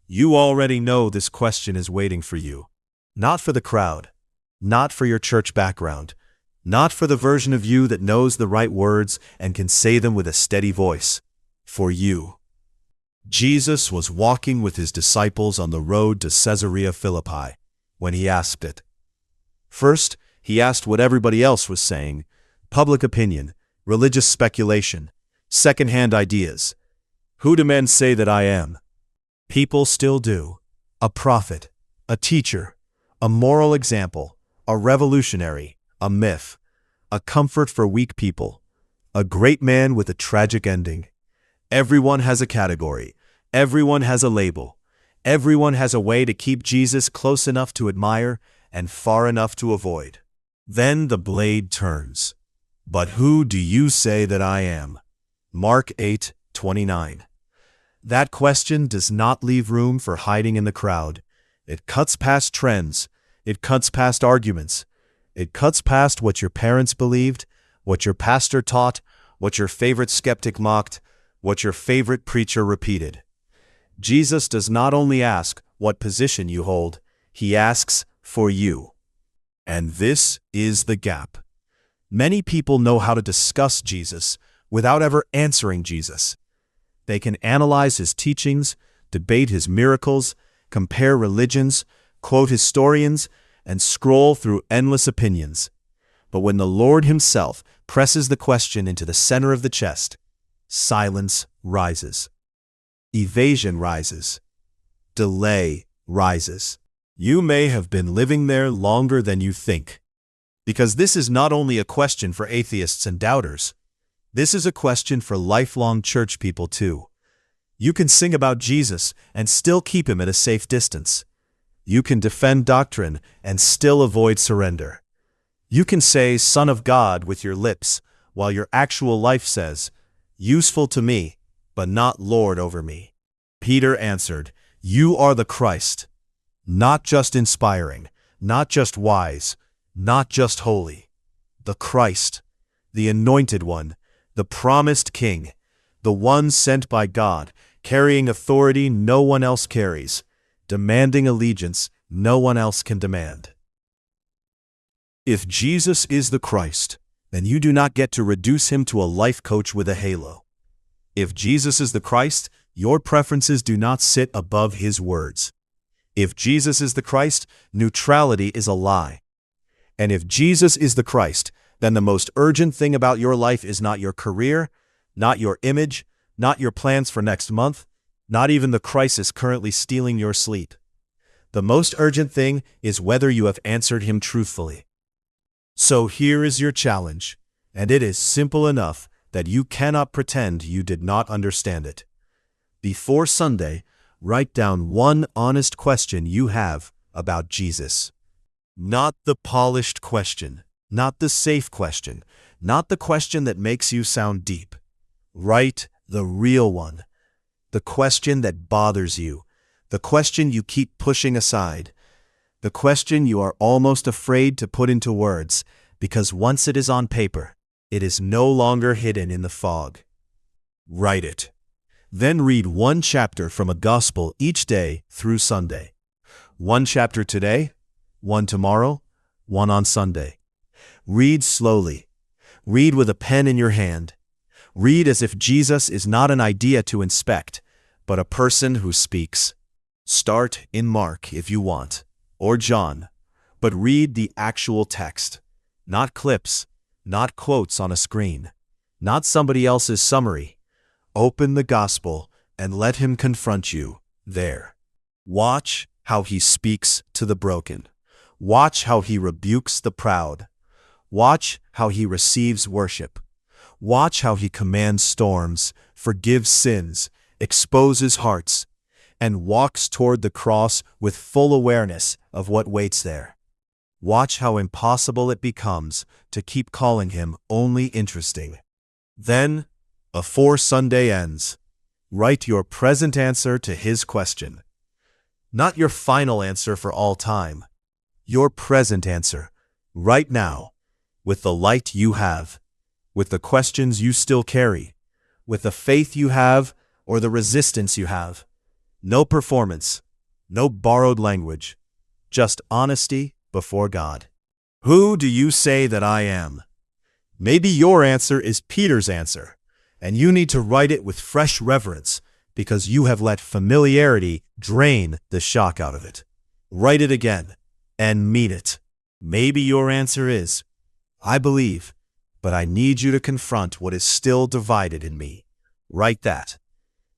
You already know this question is waiting for you. Not for the crowd, not for your church background, not for the version of you that knows the right words and can say them with a steady voice. For you. Jesus was walking with his disciples on the road to Caesarea Philippi when he asked it. First, he asked what everybody else was saying: public opinion, religious speculation, second-hand ideas. Who do men say that I am? People still do. A prophet, a teacher, a moral example, a revolutionary, a myth, a comfort for weak people, a great man with a tragic ending. Everyone has a category. Everyone has a label. Everyone has a way to keep Jesus close enough to admire and far enough to avoid. Then the blade turns. But who do you say that I am? Mark 8:29. That question does not leave room for hiding in the crowd. It cuts past trends. It cuts past arguments. It cuts past what your parents believed, what your pastor taught, what your favorite skeptic mocked, what your favorite preacher repeated. Jesus does not only ask what position you hold, he asks for you. And this is the gap. Many people know how to discuss Jesus without ever answering Jesus. They can analyze his teachings, debate his miracles, compare religions, quote historians, and scroll through endless opinions. But when the Lord himself presses the question into the center of the chest, silence rises. Evasion rises. Delay rises. You may have been living there longer than you think. Because this is not only a question for atheists and doubters. This is a question for lifelong church people too. You can sing about Jesus and still keep him at a safe distance. You can defend doctrine and still avoid surrender. You can say Son of God with your lips, while your actual life says, useful to me, but not Lord over me. Peter answered, You are the Christ. Not just inspiring, not just wise, not just holy. The Christ, the Anointed One, the promised King, the one sent by God, carrying authority no one else carries, demanding allegiance no one else can demand. If Jesus is the Christ, then you do not get to reduce him to a life coach with a halo. If Jesus is the Christ, your preferences do not sit above his words. If Jesus is the Christ, neutrality is a lie. And if Jesus is the Christ, then the most urgent thing about your life is not your career, not your image, not your plans for next month, not even the crisis currently stealing your sleep. The most urgent thing is whether you have answered him truthfully. So here is your challenge, and it is simple enough that you cannot pretend you did not understand it. Before Sunday, write down one honest question you have about Jesus. Not the polished question, not the safe question, not the question that makes you sound deep. Write the real one, the question that bothers you, the question you keep pushing aside, the question you are almost afraid to put into words, because once it is on paper, it is no longer hidden in the fog. Write it. Then read one chapter from a gospel each day through Sunday. One chapter today, one tomorrow, one on Sunday. Read slowly. Read with a pen in your hand. Read as if Jesus is not an idea to inspect, but a person who speaks. Start in Mark if you want, or John, but read the actual text, not clips, not quotes on a screen, not somebody else's summary. Open the gospel and let him confront you there. Watch how he speaks to the broken. Watch how he rebukes the proud. Watch how he receives worship. Watch how he commands storms, forgives sins, exposes hearts, and walks toward the cross with full awareness of what waits there. Watch how impossible it becomes to keep calling him only interesting. Then, before Sunday ends, write your present answer to his question. Not your final answer for all time. Your present answer, right now, with the light you have, with the questions you still carry, with the faith you have or the resistance you have, No performance, no borrowed language, just honesty before God. Who do you say that I am? Maybe your answer is Peter's answer, and you need to write it with fresh reverence because you have let familiarity drain the shock out of it. Write it again and mean it. Maybe your answer is, I believe, but I need you to confront what is still divided in me. Write that.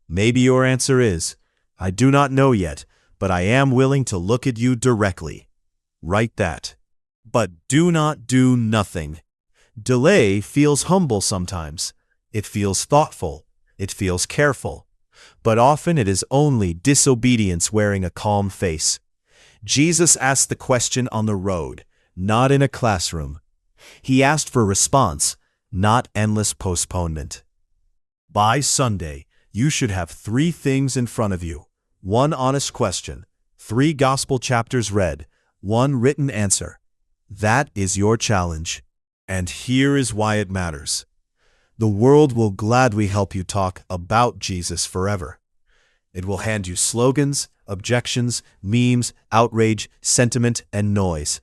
Maybe your answer is, I do not know yet, but I am willing to look at you directly. Write that. But do not do nothing. Delay feels humble sometimes. It feels thoughtful. It feels careful. But often it is only disobedience wearing a calm face. Jesus asked the question on the road, not in a classroom. He asked for response, not endless postponement. By Sunday, you should have 3 things in front of you. 1 honest question, 3 gospel chapters read, 1 written answer. That is your challenge. And here is why it matters. The world will gladly help you talk about Jesus forever. It will hand you slogans, objections, memes, outrage, sentiment, and noise.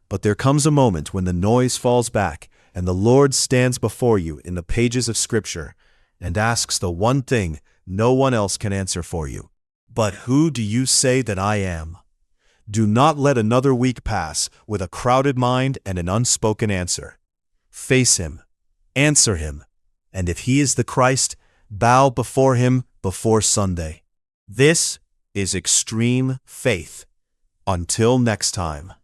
But there comes a moment when the noise falls back and the Lord stands before you in the pages of Scripture and asks the one thing no one else can answer for you. But who do you say that I am? Do not let another week pass with a crowded mind and an unspoken answer. Face him, answer him, and if he is the Christ, bow before him before Sunday. This is extreme faith. Until next time.